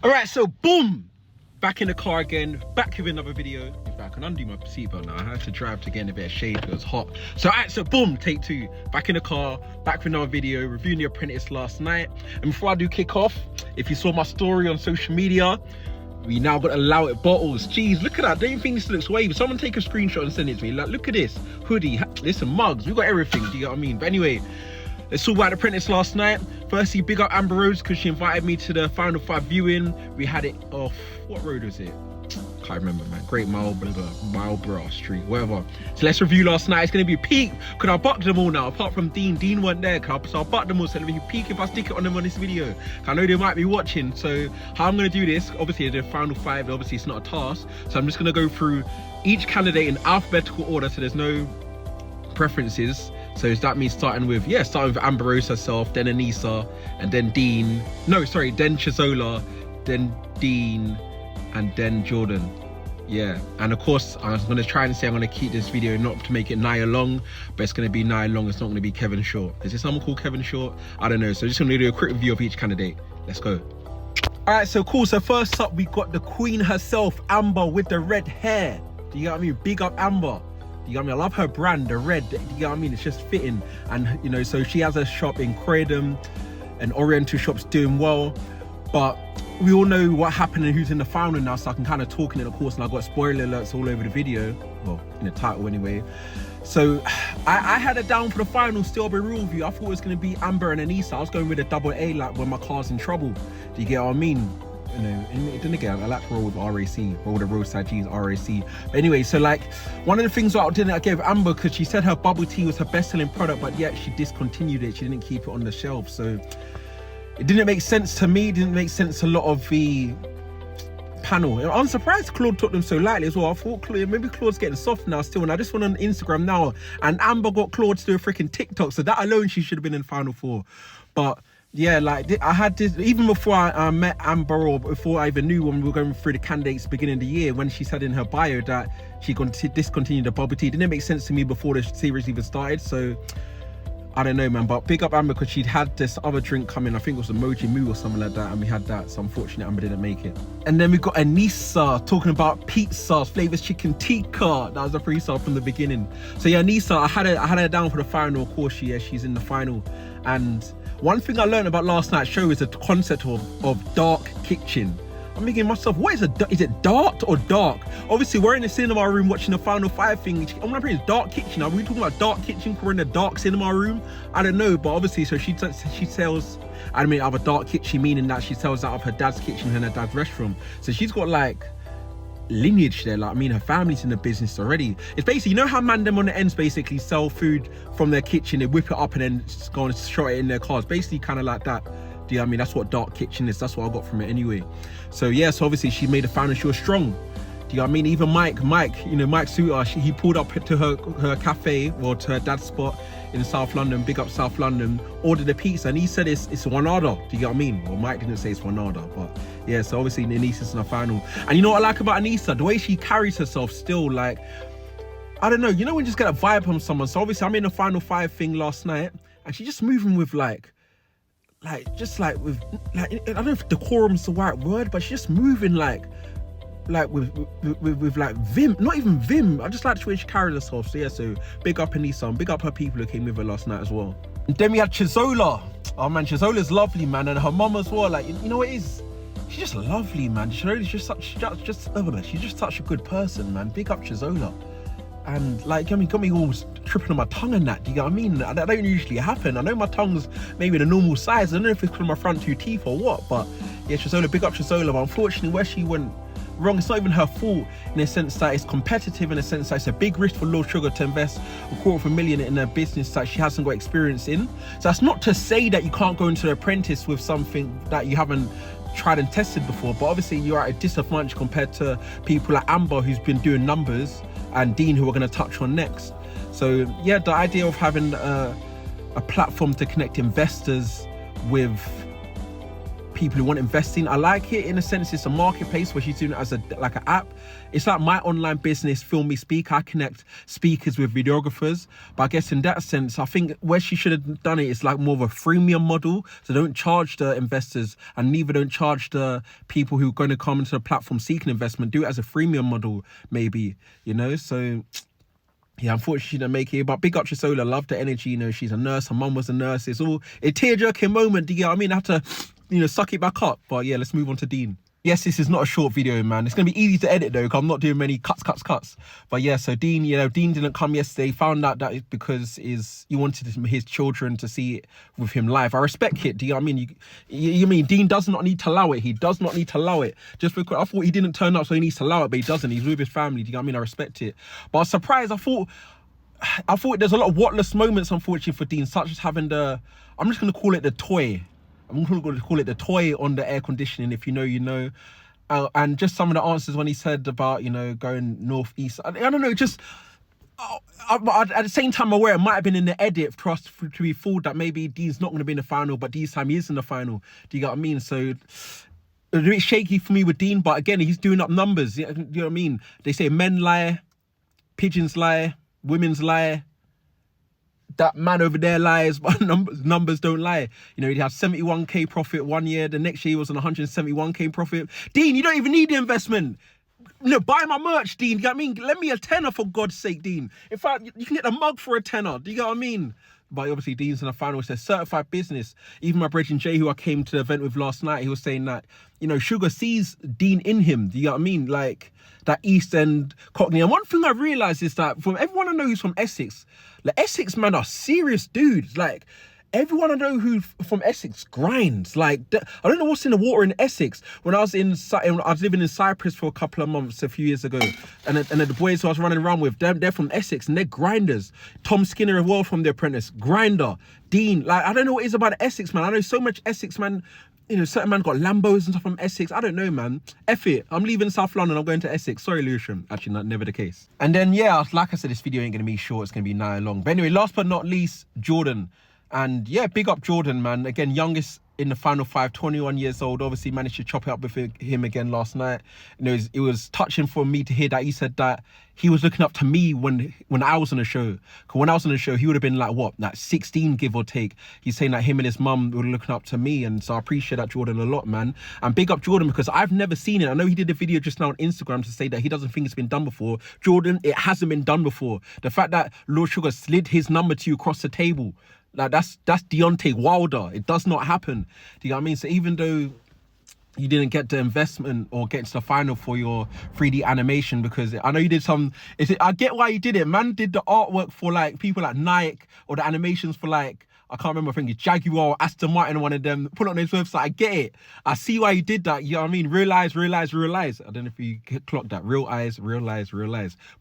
All right, so boom, back in the car again, back with another video. In fact, I can undo my seatbelt now. I had to drive to get in a bit of shade, it was hot. So, all right, so boom, take two, back in the car, back with another video, reviewing The Apprentice last night. And before I do kick off, if you saw my story on social media, we now got Llow It bottles. Jeez, look at that. Don't you think this looks wavy? Someone take a screenshot and send it to me. Like, look at this hoodie, listen, mugs, we got everything, do you get what I mean? But anyway, let's talk about The Apprentice last night. Firstly, big up Amber Rose because she invited me to the Final 5 viewing. We had it off, what road was it? Can't remember, man. Great Marlborough Street, whatever. So let's review last night. It's going to be peak because I bucked them all now, apart from Dean. Dean weren't there, so I bucked them all. So let me peak if I stick it on them on this video. I know they might be watching. So how I'm going to do this, obviously the Final 5, obviously it's not a task. So I'm just going to go through each candidate in alphabetical order, so there's no preferences. So that means starting with Amber Rose herself, then Anissa, and then Dean. No, sorry, then Chizola, then Dean, and then Jordan. Yeah, and of course, I'm going to try and say I'm going to keep this video not to make it Nia long, but it's going to be Nia long. It's not going to be Kevin Short. Is there someone called Kevin Short? I don't know. So just going to do a quick review of each candidate. Let's go. All right, so cool. So first up, we got the queen herself, Amber, with the red hair. Do you get what I mean? Big up Amber. You know what I mean? I love her brand, the red, you know what I mean? It's just fitting. And, you know, so she has a shop in Croydon and Oriental shops doing well. But we all know what happened and who's in the final now, so I can kind of talk in it, of course, and I got spoiler alerts all over the video. Well, in the title anyway. So I had her down for the final, still be real with you. I thought it was going to be Amber and Anissa. I was going with a double A, like when my car's in trouble. Do you get what I mean? You know, and then again, I like to roll with RAC, roll with the roadside cheese, RAC. But anyway, so like, one of the things I gave Amber, because she said her bubble tea was her best-selling product, but yet she discontinued it. She didn't keep it on the shelf. So it didn't make sense to me. It didn't make sense to a lot of the panel. I'm surprised Claude took them so lightly as well. I thought maybe Claude's getting soft now still. And I just went on Instagram now, and Amber got Claude to do a freaking TikTok. So that alone, she should have been in the final 4. But yeah, like I had this even before I met Amber, or before I even knew, when we were going through the candidates beginning of the year, when she said in her bio that she going to discontinue the bubble tea. It didn't make sense to me before the series even started. So I don't know, man, but big up Amber, because she'd had this other drink coming. I think it was Emoji Moo or something like that, and we had that. So unfortunately, Amber didn't make it. And then we got Anissa talking about pizza, flavors chicken tikka. That was a freestyle from the beginning. So yeah, Anissa, I had her down for the final. Of course, she's in the final. And one thing I learned about last night's show is the concept of dark kitchen. I'm thinking to myself, what is it dark or dark? Obviously, we're in the cinema room watching the Final 5 thing. I'm not saying dark kitchen. Are we talking about dark kitchen? We're in the dark cinema room? I don't know, but obviously, so she sells, I mean, of a dark kitchen, meaning that she sells out of her dad's kitchen and her dad's restaurant. So she's got like lineage there. Like, I mean, her family's in the business already. It's basically, you know how man them on the ends basically sell food from their kitchen, they whip it up and then go and shot it in their cars. Basically, kind of like that. Do you know what I mean? That's what dark kitchen is. That's what I got from it anyway. So yeah, so obviously she made a final. She was strong. Do you know what I mean? Even Mike, you know, Mike Suter, he pulled up to her cafe, or to her dad's spot in South London, big up South London, ordered a pizza, and he said it's one order. Do you get what I mean? Well, Mike didn't say it's one order, but yeah, so obviously Anissa's in the final. And you know what I like about Anissa? The way she carries herself still, like, I don't know, you know when you just get a vibe from someone. So obviously I'm in the Final 5 thing last night, and she's just moving with I don't know if decorum's the right word, but she's just moving like with like vim, not even vim. I just like the way she carries herself. So yeah, so big up Anissa, and big up her people who came with her last night as well. And then we had Chizola. Oh man, Chizola's lovely, man, and her mum as well. Like, you know what it is? She's just lovely, man. Chizola's she's just such a good person, man. Big up Chizola. And like, got me all tripping on my tongue and that. Do you get what I mean? That don't usually happen. I know my tongue's maybe the normal size. I don't know if it's because of my front 2 teeth or what, but yeah, Chizola, big up Chizola. But unfortunately, where she went wrong, it's not even her fault, in a sense that it's competitive, in a sense that it's a big risk for Low Sugar to invest $250,000 in a business that she hasn't got experience in. So that's not to say that you can't go into The Apprentice with something that you haven't tried and tested before, but obviously you're at a disadvantage compared to people like Amber, who's been doing numbers, and Dean, who we're going to touch on next. So yeah, the idea of having a platform to connect investors with people who want investing. I like it in a sense. It's a marketplace where she's doing it as like an app. It's like my online business, Film Me Speak. I connect speakers with videographers. But I guess in that sense, I think where she should have done it is like more of a freemium model. So don't charge the investors and neither don't charge the people who are going to come into the platform seeking investment. Do it as a freemium model, maybe, you know? So yeah, unfortunately she didn't make it, but big up Chisola. Love the energy, you know, she's a nurse, her mum was a nurse. It's all a tear-jerking moment, do you get what I mean? I had to, you know, suck it back up. But yeah, let's move on to Dean. Yes, this is not a short video, man. It's going to be easy to edit though, because I'm not doing many cuts. But yeah, so Dean, you know, Dean didn't come yesterday. Found out that it's because he wanted his children to see it with him live. I respect it. Do you know what I mean? You mean Dean does not need to allow it. He does not need to allow it. Just because I thought he didn't turn up, so he needs to allow it, but he doesn't. He's with his family. Do you know what I mean? I respect it. But I was surprised. I thought there's a lot of whatless moments, unfortunately, for Dean, such as having I'm just going to call it the toy. I'm going to call it the toy on the air conditioning. If you know, you know. And just some of the answers when he said about, you know, going northeast. I don't know, just at the same time aware it might have been in the edit for us to be fooled that maybe Dean's not going to be in the final, but this time he is in the final. Do you get what I mean? So a bit shaky for me with Dean, but again, he's doing up numbers. You know what I mean? They say men lie, pigeons lie, women's lie. That man over there lies, but numbers don't lie. You know, he had 71k profit 1 year. The next year he was on 171k profit. Dean, you don't even need the investment. You know, buy my merch, Dean. You know what I mean? Lend me a tenner for God's sake, Dean. In fact, you can get a mug for a tenner. Do you get what I mean? But obviously Dean's in the final. It's a certified business. Even my brother Jay, who I came to the event with last night, he was saying that, you know, Sugar sees Dean in him. Do you get what I mean? Like that East End Cockney. And one thing I realised is that from everyone I know who's from Essex, like Essex man are serious dudes. Like everyone I know who from Essex grinds. Like I don't know what's in the water in Essex. When I was living in Cyprus for a couple of months a few years ago, and the boys who I was running around with, they're from Essex and they're grinders. Tom Skinner as well from The Apprentice, grinder. Dean, like I don't know what it is about Essex man. I know so much Essex man. You know, certain man got Lambos and stuff from Essex. I don't know, man. F it. I'm leaving South London. I'm going to Essex. Sorry, Lewisham. Actually, not never the case. And then, yeah, like I said, this video ain't going to be short. It's going to be an hour long. But anyway, last but not least, Jordan. And yeah, big up Jordan, man. Again, youngest in the final five, 21 years old. Obviously managed to chop it up with him again last night. You know, it was touching for me to hear that he said that he was looking up to me when I was on the show. Because when I was on the show, he would have been like, what, like 16, give or take. He's saying that him and his mum were looking up to me. And so I appreciate that, Jordan, a lot, man. And big up Jordan, because I've never seen it. I know he did a video just now on Instagram to say that he doesn't think it's been done before. Jordan, it hasn't been done before. The fact that Lord Sugar slid his number to you across the table, like that's Deontay Wilder. It does not happen. Do you know what I mean? So even though you didn't get the investment or get to the final for your 3D animation, because I know you did I get why you did it. Man did the artwork for like people like Nike, or the animations for like, I can't remember, I think it's Jaguar, Aston Martin, one of them, put it on his website. I get it. I see why you did that. You know what I mean? Real eyes. I don't know if you clocked that. Real eyes.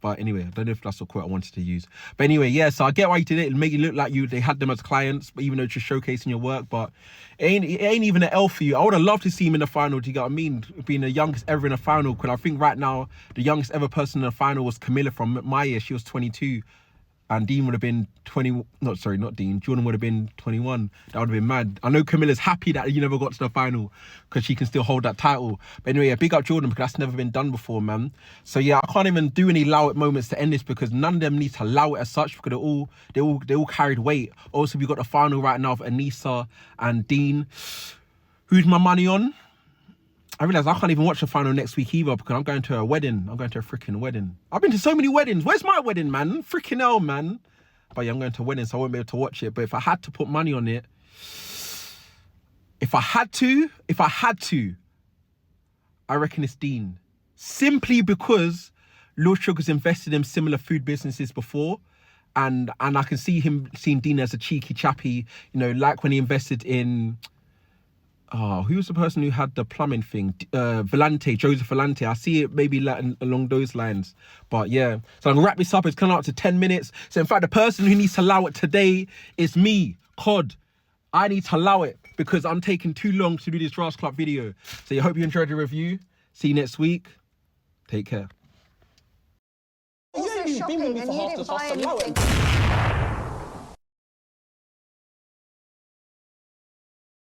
But anyway, I don't know if that's the quote I wanted to use. But anyway, yeah, so I get why you did it. It made it look like they had them as clients, but even though it's just showcasing your work. But it ain't even an L for you. I would have loved to see him in the final. Do you get what I mean? Being the youngest ever in a final. Because I think right now, the youngest ever person in the final was Camilla from my year. She was 22. And Dean would have been 20, not Dean, Jordan would have been 21. That would have been mad. I know Camilla's happy that you never got to the final because she can still hold that title. But anyway, yeah, big up Jordan, because that's never been done before, man. So yeah, I can't even do any Llow It moments to end this, because none of them need to allow it as such, because they all carried weight. Also, we got the final right now of Anissa and Dean. Who's my money on? I realise I can't even watch the final next week either, because I'm going to a wedding. I'm going to a freaking wedding. I've been to so many weddings. Where's my wedding, man? Freaking hell, man. But yeah, I'm going to a wedding, so I won't be able to watch it. But if I had to put money on it, if I had to, I reckon it's Dean. Simply because Lord Sugar's invested in similar food businesses before. And I can see him seeing Dean as a cheeky chappy, you know, like when he invested in... Oh, who was the person who had the plumbing thing? Joseph Volante. I see it maybe along those lines. But yeah, so I'm gonna wrap this up. It's coming up to 10 minutes. So in fact, the person who needs to allow it today is me, Cod. I need to allow it because I'm taking too long to do this Draft Club video. So I hope you enjoyed the review. See you next week. Take care. Also shopping, and you didn't buy anything.